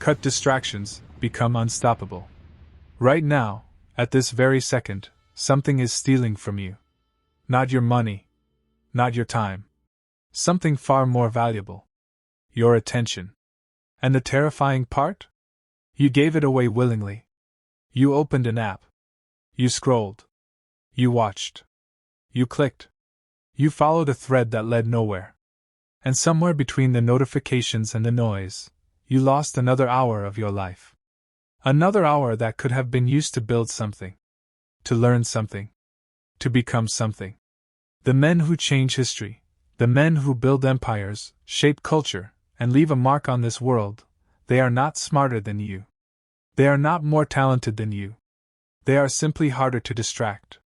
Cut distractions, become unstoppable. Right now, at this very second, something is stealing from you. Not your money. Not your time. Something far more valuable. Your attention. And the terrifying part? You gave it away willingly. You opened an app. You scrolled. You watched. You clicked. You followed a thread that led nowhere. And somewhere between the notifications and the noise, you lost another hour of your life. Another hour that could have been used to build something. To learn something. To become something. The men who change history, the men who build empires, shape culture, and leave a mark on this world, they are not smarter than you. They are not more talented than you. They are simply harder to distract.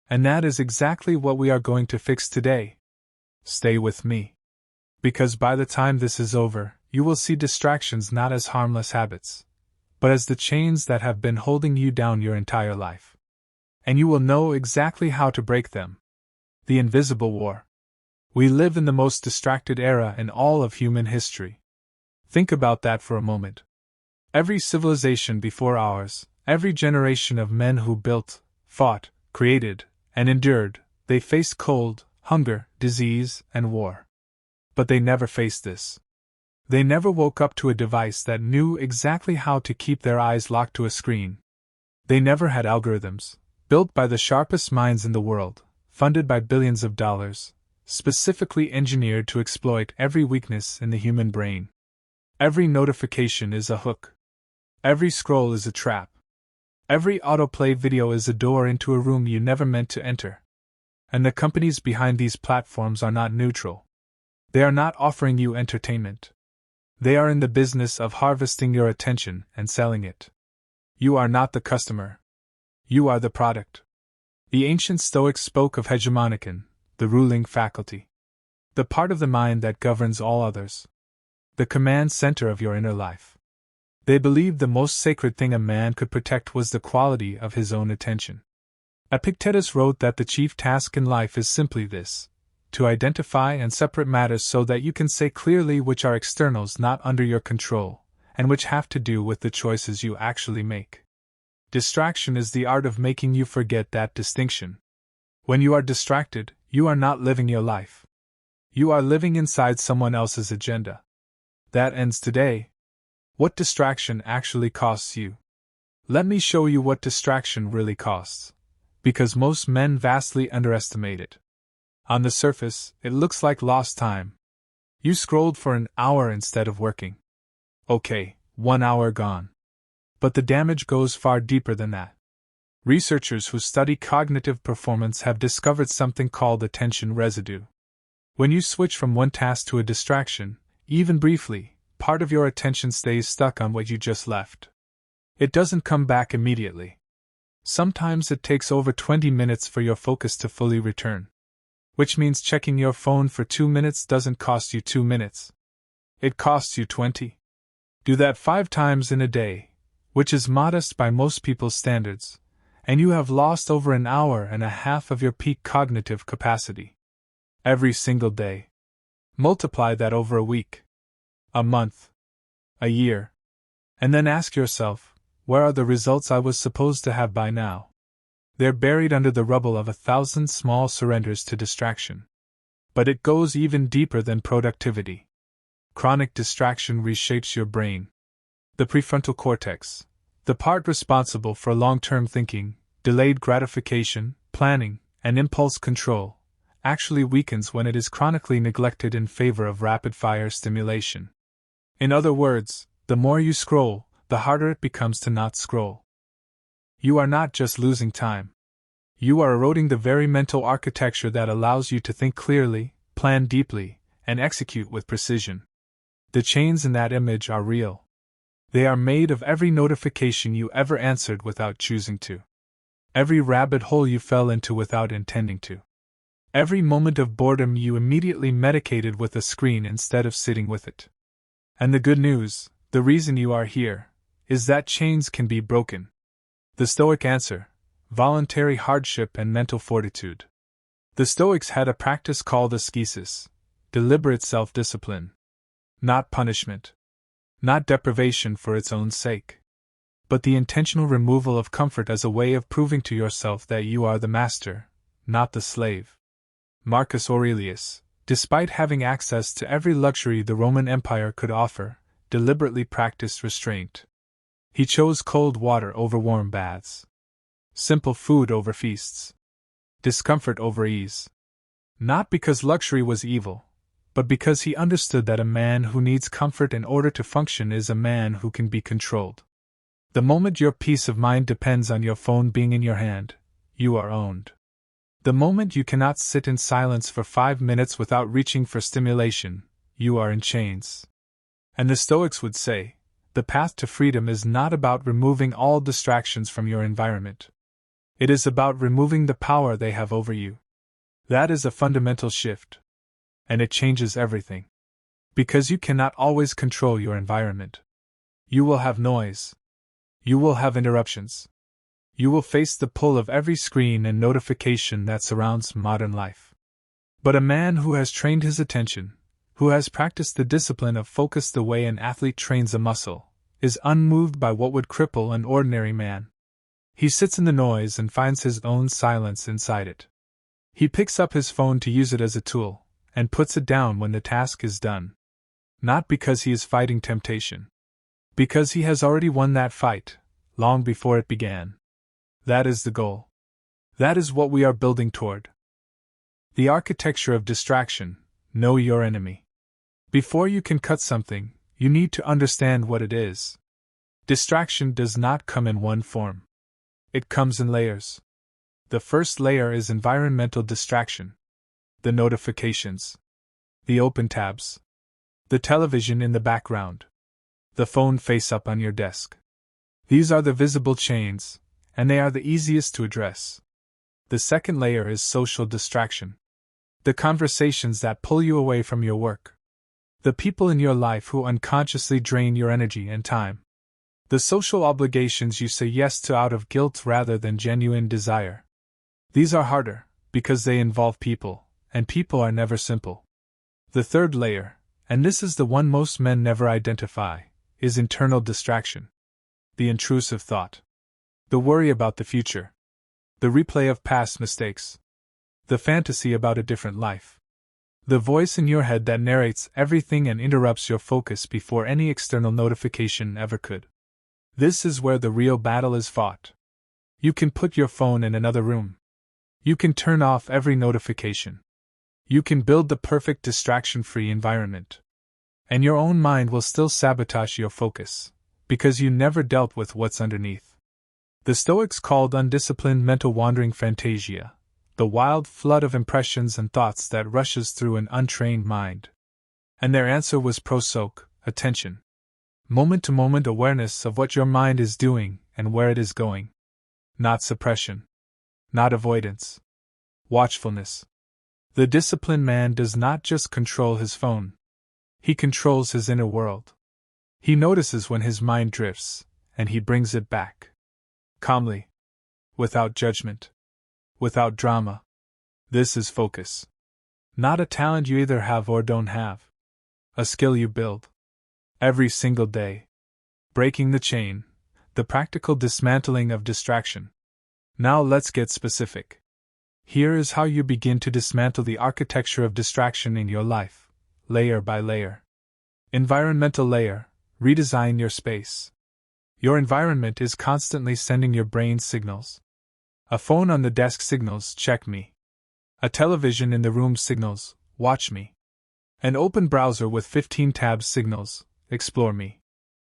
And that is exactly what we are going to fix today. Stay with me. Because by the time this is over, you will see distractions not as harmless habits, but as the chains that have been holding you down your entire life. And you will know exactly how to break them. The invisible war. We live in the most distracted era in all of human history. Think about that for a moment. Every civilization before ours, every generation of men who built, fought, created, and endured, they faced cold, hunger, disease, and war. But they never faced this. They never woke up to a device that knew exactly how to keep their eyes locked to a screen. They never had algorithms, built by the sharpest minds in the world, funded by billions of dollars, specifically engineered to exploit every weakness in the human brain. Every notification is a hook. Every scroll is a trap. Every autoplay video is a door into a room you never meant to enter. And the companies behind these platforms are not neutral. They are not offering you entertainment. They are in the business of harvesting your attention and selling it. You are not the customer. You are the product. The ancient Stoics spoke of hegemonikon, the ruling faculty. The part of the mind that governs all others. The command center of your inner life. They believed the most sacred thing a man could protect was the quality of his own attention. Epictetus wrote that the chief task in life is simply this: to identify and separate matters so that you can say clearly which are externals not under your control, and which have to do with the choices you actually make. Distraction is the art of making you forget that distinction. When you are distracted, you are not living your life. You are living inside someone else's agenda. That ends today. What distraction actually costs you? Let me show you what distraction really costs. Because most men vastly underestimate it. On the surface, it looks like lost time. You scrolled for an hour instead of working. Okay, 1 hour gone. But the damage goes far deeper than that. Researchers who study cognitive performance have discovered something called attention residue. When you switch from one task to a distraction, even briefly, part of your attention stays stuck on what you just left. It doesn't come back immediately. Sometimes it takes over 20 minutes for your focus to fully return. Which means checking your phone for 2 minutes doesn't cost you 2 minutes. It costs you 20. Do that 5 times in a day, which is modest by most people's standards, and you have lost over an hour and a half of your peak cognitive capacity. Every single day. Multiply that over a week, a month, a year, and then ask yourself, where are the results I was supposed to have by now? They're buried under the rubble of 1,000 small surrenders to distraction. But it goes even deeper than productivity. Chronic distraction reshapes your brain. The prefrontal cortex, the part responsible for long-term thinking, delayed gratification, planning, and impulse control, actually weakens when it is chronically neglected in favor of rapid-fire stimulation. In other words, the more you scroll, the harder it becomes to not scroll. You are not just losing time. You are eroding the very mental architecture that allows you to think clearly, plan deeply, and execute with precision. The chains in that image are real. They are made of every notification you ever answered without choosing to. Every rabbit hole you fell into without intending to. Every moment of boredom you immediately medicated with a screen instead of sitting with it. And the good news, the reason you are here, is that chains can be broken. The Stoic answer: voluntary hardship and mental fortitude. The Stoics had a practice called ascesis, deliberate self-discipline. Not punishment. Not deprivation for its own sake, but the intentional removal of comfort as a way of proving to yourself that you are the master, not the slave. Marcus Aurelius, despite having access to every luxury the Roman Empire could offer, deliberately practiced restraint. He chose cold water over warm baths, simple food over feasts, discomfort over ease. Not because luxury was evil, but because he understood that a man who needs comfort in order to function is a man who can be controlled. The moment your peace of mind depends on your phone being in your hand, you are owned. The moment you cannot sit in silence for 5 minutes without reaching for stimulation, you are in chains. And the Stoics would say, the path to freedom is not about removing all distractions from your environment. It is about removing the power they have over you. That is a fundamental shift. And it changes everything. Because you cannot always control your environment. You will have noise. You will have interruptions. You will face the pull of every screen and notification that surrounds modern life. But a man who has trained his attention, who has practiced the discipline of focus the way an athlete trains a muscle, is unmoved by what would cripple an ordinary man. He sits in the noise and finds his own silence inside it. He picks up his phone to use it as a tool, and puts it down when the task is done. Not because he is fighting temptation. Because he has already won that fight, long before it began. That is the goal. That is what we are building toward. The architecture of distraction. Know your enemy. Before you can cut something, you need to understand what it is. Distraction does not come in one form. It comes in layers. The first layer is environmental distraction. The notifications. The open tabs. The television in the background. The phone face up on your desk. These are the visible chains, and they are the easiest to address. The second layer is social distraction. The conversations that pull you away from your work. The people in your life who unconsciously drain your energy and time. The social obligations you say yes to out of guilt rather than genuine desire. These are harder, because they involve people, and people are never simple. The third layer, and this is the one most men never identify, is internal distraction. The intrusive thought. The worry about the future. The replay of past mistakes. The fantasy about a different life. The voice in your head that narrates everything and interrupts your focus before any external notification ever could. This is where the real battle is fought. You can put your phone in another room. You can turn off every notification. You can build the perfect distraction-free environment. And your own mind will still sabotage your focus, because you never dealt with what's underneath. The Stoics called undisciplined mental wandering fantasia, the wild flood of impressions and thoughts that rushes through an untrained mind. And their answer was prosoc, attention. Moment-to-moment awareness of what your mind is doing and where it is going. Not suppression. Not avoidance. Watchfulness. The disciplined man does not just control his phone. He controls his inner world. He notices when his mind drifts, and he brings it back. Calmly. Without judgment. Without drama. This is focus. Not a talent you either have or don't have. A skill you build. Every single day. Breaking the chain. The practical dismantling of distraction. Now let's get specific. Here is how you begin to dismantle the architecture of distraction in your life, layer by layer. Environmental layer. Redesign your space. Your environment is constantly sending your brain signals. A phone on the desk signals, check me. A television in the room signals, watch me. An open browser with 15 tabs signals, explore me.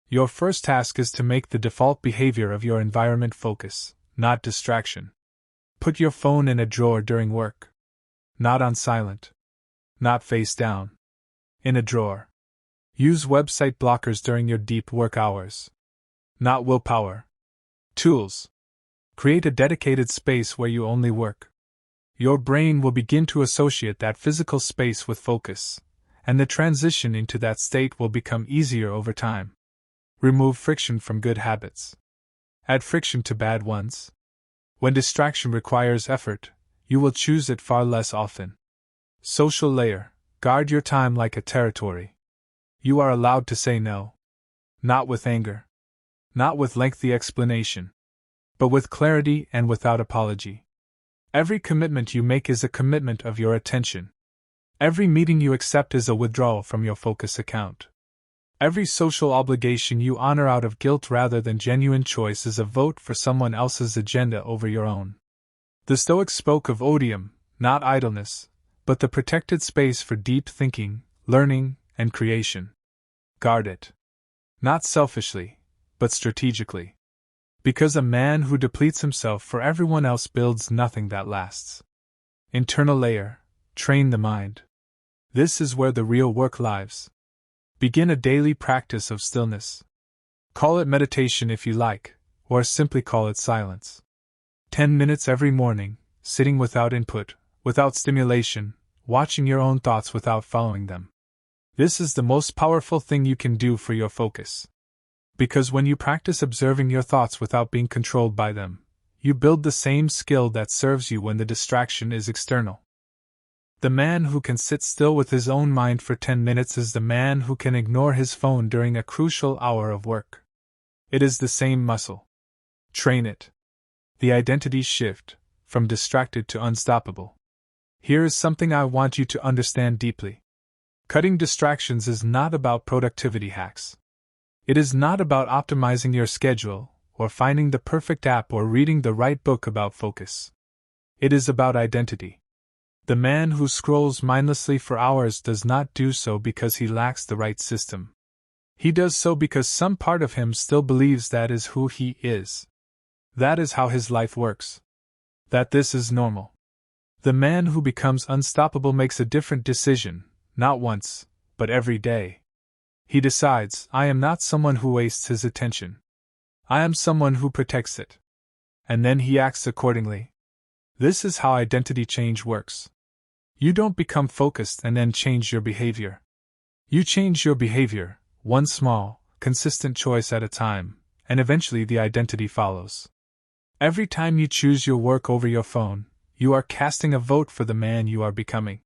Your first task is to make the default behavior of your environment focus, not distraction. Put your phone in a drawer during work. Not on silent. Not face down. In a drawer. Use website blockers during your deep work hours. Not willpower. Tools. Create a dedicated space where you only work. Your brain will begin to associate that physical space with focus, and the transition into that state will become easier over time. Remove friction from good habits. Add friction to bad ones. When distraction requires effort, you will choose it far less often. Social layer. Guard your time like a territory. You are allowed to say no. Not with anger. Not with lengthy explanation. But with clarity and without apology. Every commitment you make is a commitment of your attention. Every meeting you accept is a withdrawal from your focus account. Every social obligation you honor out of guilt rather than genuine choice is a vote for someone else's agenda over your own. The Stoics spoke of odium, not idleness, but the protected space for deep thinking, learning, and creation. Guard it. Not selfishly, but strategically. Because a man who depletes himself for everyone else builds nothing that lasts. Internal layer, train the mind. This is where the real work lies. Begin a daily practice of stillness. Call it meditation if you like, or simply call it silence. 10 minutes every morning, sitting without input, without stimulation, watching your own thoughts without following them. This is the most powerful thing you can do for your focus. Because when you practice observing your thoughts without being controlled by them, you build the same skill that serves you when the distraction is external. The man who can sit still with his own mind for 10 minutes is the man who can ignore his phone during a crucial hour of work. It is the same muscle. Train it. The identity shift, from distracted to unstoppable. Here is something I want you to understand deeply. Cutting distractions is not about productivity hacks. It is not about optimizing your schedule, or finding the perfect app or reading the right book about focus. It is about identity. The man who scrolls mindlessly for hours does not do so because he lacks the right system. He does so because some part of him still believes that is who he is. That is how his life works. That this is normal. The man who becomes unstoppable makes a different decision, not once, but every day. He decides, I am not someone who wastes his attention. I am someone who protects it. And then he acts accordingly. This is how identity change works. You don't become focused and then change your behavior. You change your behavior, one small, consistent choice at a time, and eventually the identity follows. Every time you choose your work over your phone, you are casting a vote for the man you are becoming.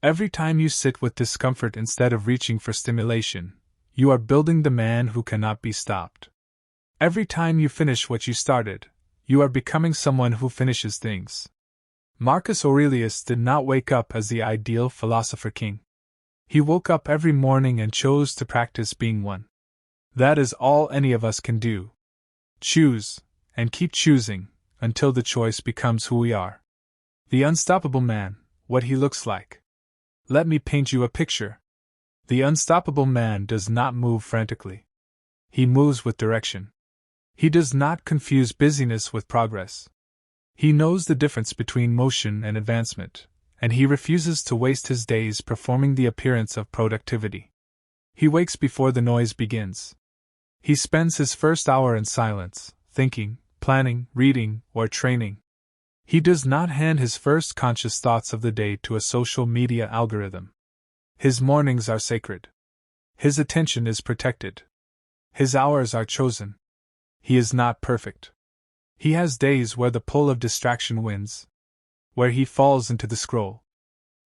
Every time you sit with discomfort instead of reaching for stimulation, you are building the man who cannot be stopped. Every time you finish what you started, you are becoming someone who finishes things. Marcus Aurelius did not wake up as the ideal philosopher king. He woke up every morning and chose to practice being one. That is all any of us can do. Choose, and keep choosing, until the choice becomes who we are. The unstoppable man, what he looks like. Let me paint you a picture. The unstoppable man does not move frantically. He moves with direction. He does not confuse busyness with progress. He knows the difference between motion and advancement, and he refuses to waste his days performing the appearance of productivity. He wakes before the noise begins. He spends his first hour in silence, thinking, planning, reading, or training. He does not hand his first conscious thoughts of the day to a social media algorithm. His mornings are sacred. His attention is protected. His hours are chosen. He is not perfect. He has days where the pull of distraction wins, where he falls into the scroll,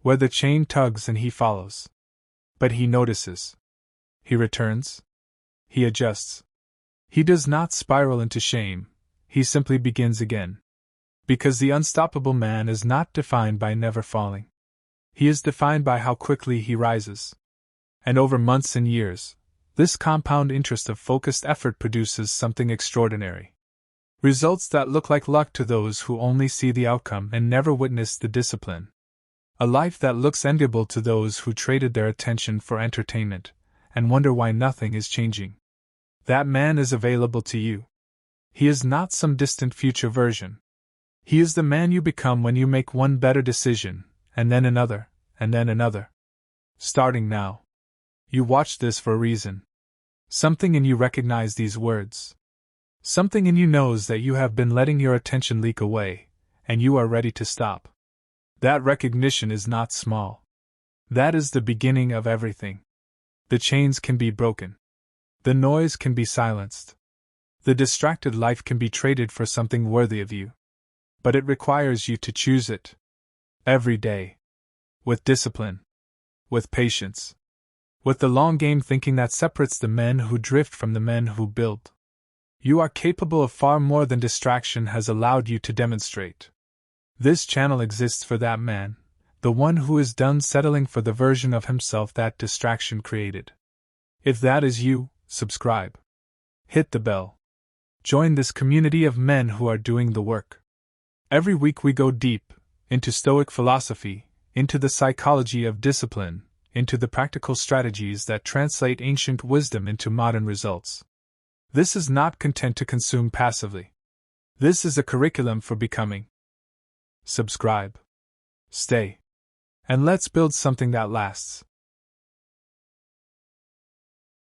where the chain tugs and he follows. But he notices. He returns. He adjusts. He does not spiral into shame, he simply begins again. Because the unstoppable man is not defined by never falling. He is defined by how quickly he rises. And over months and years, this compound interest of focused effort produces something extraordinary. Results that look like luck to those who only see the outcome and never witness the discipline. A life that looks enviable to those who traded their attention for entertainment, and wonder why nothing is changing. That man is available to you. He is not some distant future version. He is the man you become when you make one better decision, and then another, and then another. Starting now. You watch this for a reason. Something in you recognizes these words. Something in you knows that you have been letting your attention leak away, and you are ready to stop. That recognition is not small. That is the beginning of everything. The chains can be broken. The noise can be silenced. The distracted life can be traded for something worthy of you. But it requires you to choose it. Every day. With discipline. With patience. with the long game thinking that separates the men who drift from the men who build. You are capable of far more than distraction has allowed you to demonstrate. This channel exists for that man, the one who is done settling for the version of himself that distraction created. If that is you, subscribe. Hit the bell. Join this community of men who are doing the work. Every week we go deep into Stoic philosophy, into the psychology of discipline, into the practical strategies that translate ancient wisdom into modern results. This is not content to consume passively. This is a curriculum for becoming. Subscribe. Stay. And let's build something that lasts.